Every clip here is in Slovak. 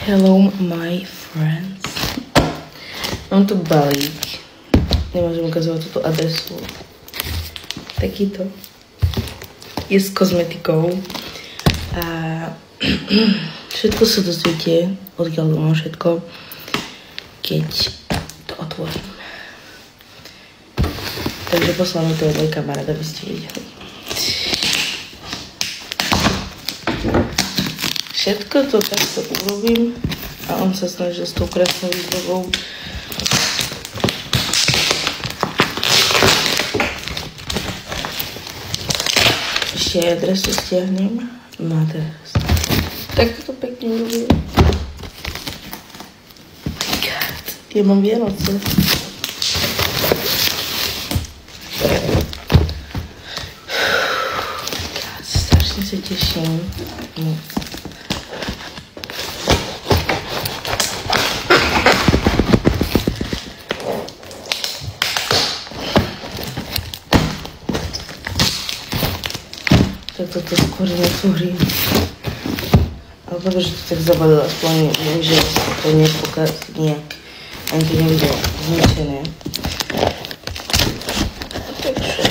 Hello my friends. Mám tu balík. Nemôžem ukazovať túto adresu. Takýto. Je s kozmetikou. A všetko sa dozviete, odkiaľ to mám všetko, keď to otvorím. Takže poslal mi to môj kamarát, aby ste videli. Všetko to takto urobím a on sa snaží s tou krásnou výzvou. Ešte aj adresu stiahnem. No a teraz. Takto to pekne urobím. God, ja mám Vianoce. God, strašne sa teším. No. Tak toto skôr netvorím. Ale protože to tak zabalila, aspoň viem, že to nepokazí nejak. Ani to nebude zničené. Takže...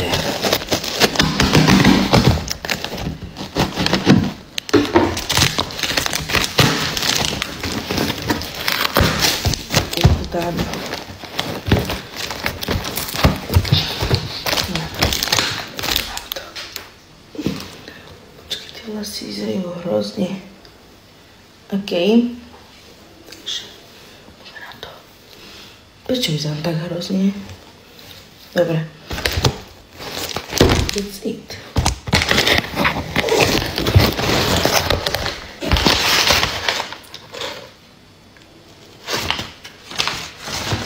Je to tam. Vlasy vyzerajú hrozne. OK. Takže poďme na to. Prečo vyzerám tak hrozne? Dobre. That's it.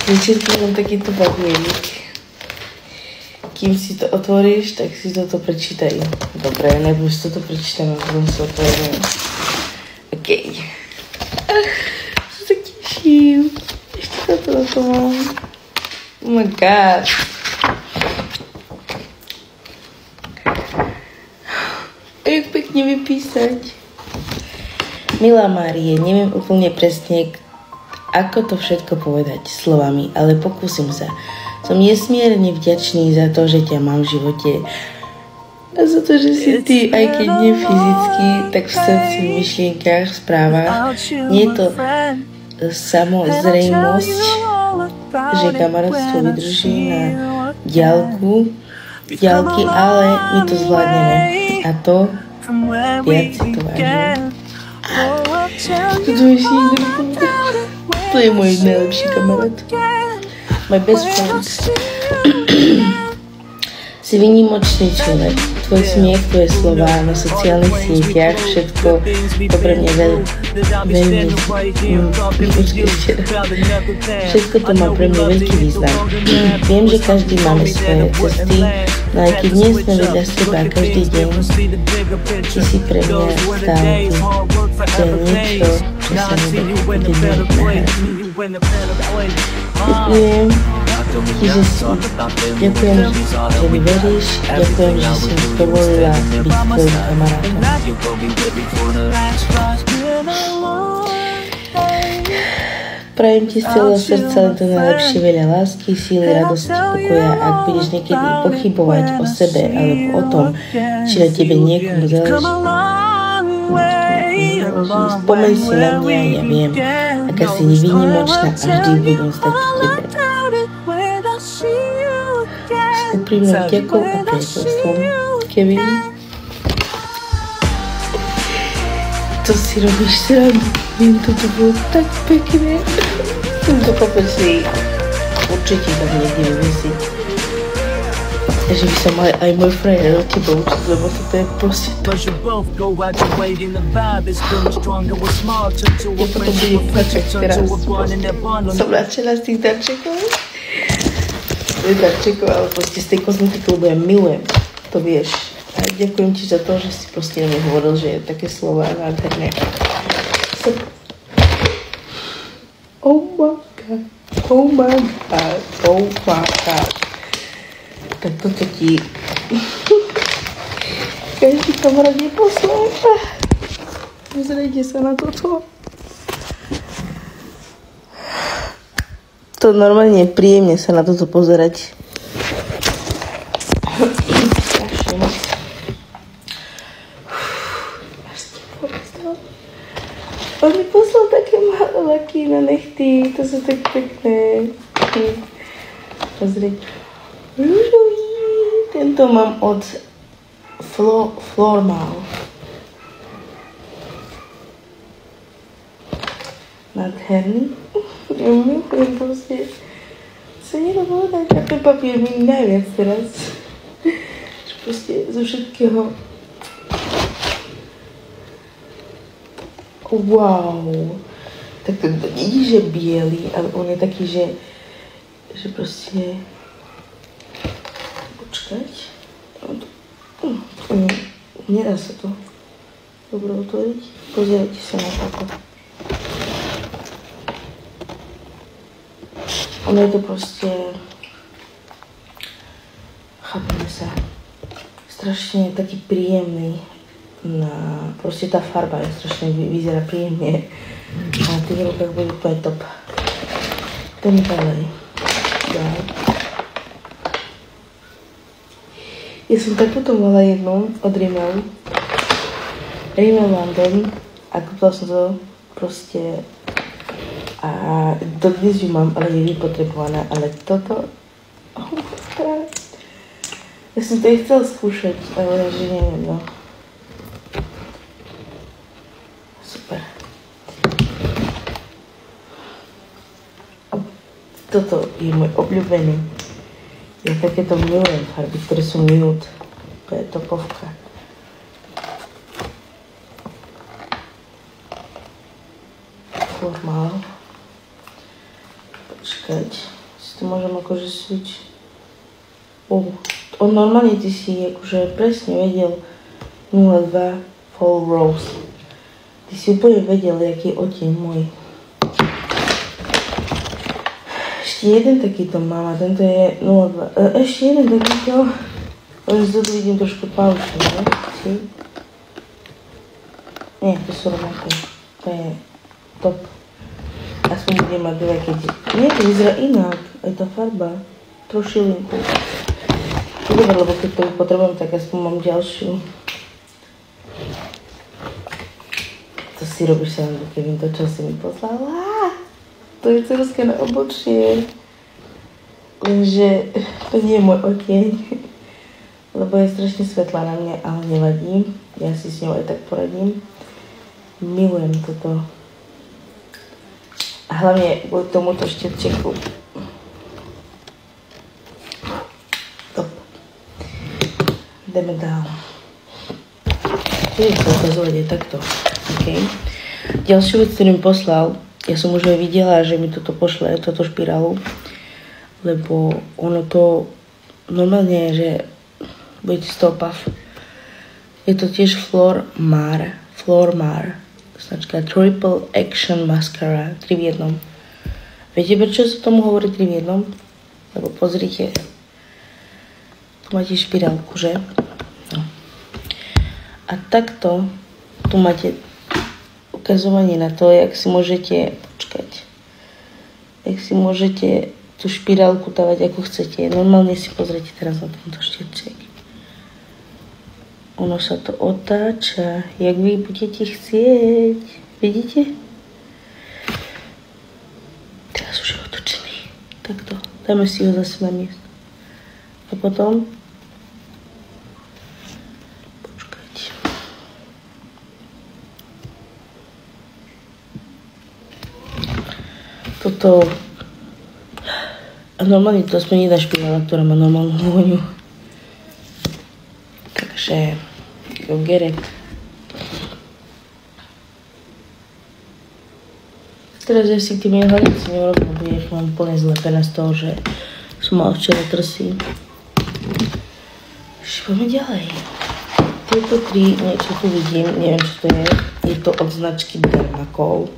Večerky mám takýto papierik. Kým si to otvoríš, tak si toto prečítaj. Dobre, nebudeš toto prečítať, ale potom si otvorím. OK. Sa tak teším. Ešte toto na to mám. Oh my god. A jak pekne vypísať. Milá Márie, neviem úplne presne, ako to všetko povedať slovami, ale pokúsim sa. Som nesmierne vďačný za to, že ťa mám v živote. A za to, že si ty, aj keď nie fyzicky, tak v srdci, v myšlienkách, v správach. Nie je to samozrejmosť, že kamarátstvo vydrží na diaľky, ale my to zvládneme. A to viac si to vážim. To je môj najlepší kamarát. My best friend. Si výnimočný človek. Tvoj smiech, tvoje slová na sociálnych sieťach, všetko to pre mňa veľmi všetko to má pre mňa veľký význam. Viem, že každý máme svoje cesty, no aj keď nie sme vedľa seba každý deň, ty si pre mňa stále ty. To je niečo, čo sa mi bude nahradiť. Ďakujem, že mi veríš, ďakujem, že si mi dovolila byť tvojim kamarátom. Prajem ti z celého srdca len to najlepšie, veľa lásky, síly, radosti, pokoja. Ak budeš niekedy pochybovať o sebe alebo o tom, či na tebe niekomu záleží, spomeň si na mňa, ja viem, aká si nevýnimočná a vždy budem stať pri tebe. S úprimnou vďakou a priateľstvom, Kevin. To si robíš srandu. Viem, toto bolo tak pekné. Tento papier určite tam niekde vyvesiť. Že by sa mal aj môj frajer od teba učiť, lebo toto je proste to. Ja potom budem plačať teraz. Som nadšená z tých darčekov. Ale proste z tej kozmetiky, lebo ja milujem. To vieš. A ďakujem ti za to, že si proste na mňa hovoril, že je také slova nádherné. Oh my god. Oh my god. Oh my god. Tak toto ti každý kamarát neposlal. Pozrite sa na toto. to normálne príjemne sa na toto pozerať. Strašne moc. On mi poslal také malé laky na nechty, to sú tak pekné. Pozri. Rúžový. Tento mám od Flormal. Nádherný. Ja milujem proste. Sa nedá povedať. A ten papier mi najviac teraz. Proste zo všetkého. Wow. Tak to vidíš, že biely, ale on je taký, že proste... Počkať. Nedá sa to dobre otvoriť. Pozerajte sa na toto. Ono je to proste... Chápeme sa. Strašne taký príjemný. Proste tá farba je strašne vyzerá príjemne. A na tých rukách bude úplne top. Ten ďalej. Ja som takúto mala jednu od Rimmel. Rimmel London. A kúpila som to proste... A dodnes ju mám, ale je vypotrebovaná. Ale toto... Ja som to aj chcela skúšať, ale že neviem, no. Super. Toto je môj obľúbený. Ja takéto milujem farby, ktoré sú nude. To je topovka. Formal. Počkať. Si to môžem akože sviť. On normálne ty si akože presne vedel 02 Fall Rose. Ty si úplne vedel, aký je odtieň môj. Ešte jeden takýto mám a tento je 02. Ešte jeden takýto. Len zde to vidím trošku paučný, ne? Nie, to sú rovnaké. To je top. Aspoň budem mať dve, keď... Nie, to vyzerá inak. Aj tá farba. Trošilinku. Dobre, lebo keď to potrebujem, tak aspoň mám ďalšiu. To si robíš sa, Kevin, to čo si mi poslala. To je ceruzka na obočie. Lenže to nie je môj odtieň. Lebo je strašne svetlá na mňa, ale nevadí. Ja si s ňou aj tak poradím. Milujem toto. A hlavne kvôli tomuto štepčeku. Ideme dál. Budem sa ukazovať aj takto. Okay. Ďalšiu vec, ktorú mi poslal, ja som už aj videla, že mi toto pošle, toto špirálu, lebo ono to normálne je, že budete z toho puff. Je to tiež Flormar, značka Triple Action Mascara, 3 v 1. Viete, prečo sa tomu hovorí 3 v 1? Lebo pozrite, tu máte špirálku, že? No. A takto tu máte ukazovanie na to, jak si môžete, jak si môžete tú špirálku dávať ako chcete. Normálne si pozrite teraz na tento štepček. Ono sa to otáča, jak vy budete chcieť. Vidíte? Teraz už je otočený. Takto. Dáme si ho zase na miesto. A potom toto a normálne to aspoň jedna špirála, ktorá má normálnu vôňu. Takže go get it. Teraz ja si tým hľadať neurobím, lebo ja mám úplne zlepené z toho, že som mala včera trsy. Poďme ďalej. Tieto 3, niečo tu vidím, neviem čo to je. Je to od značky Dermacol.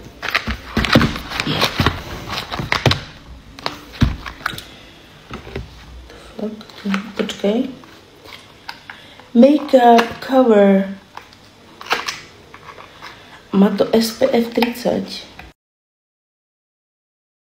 Počkaj. Makeup cover. Má to SPF 30.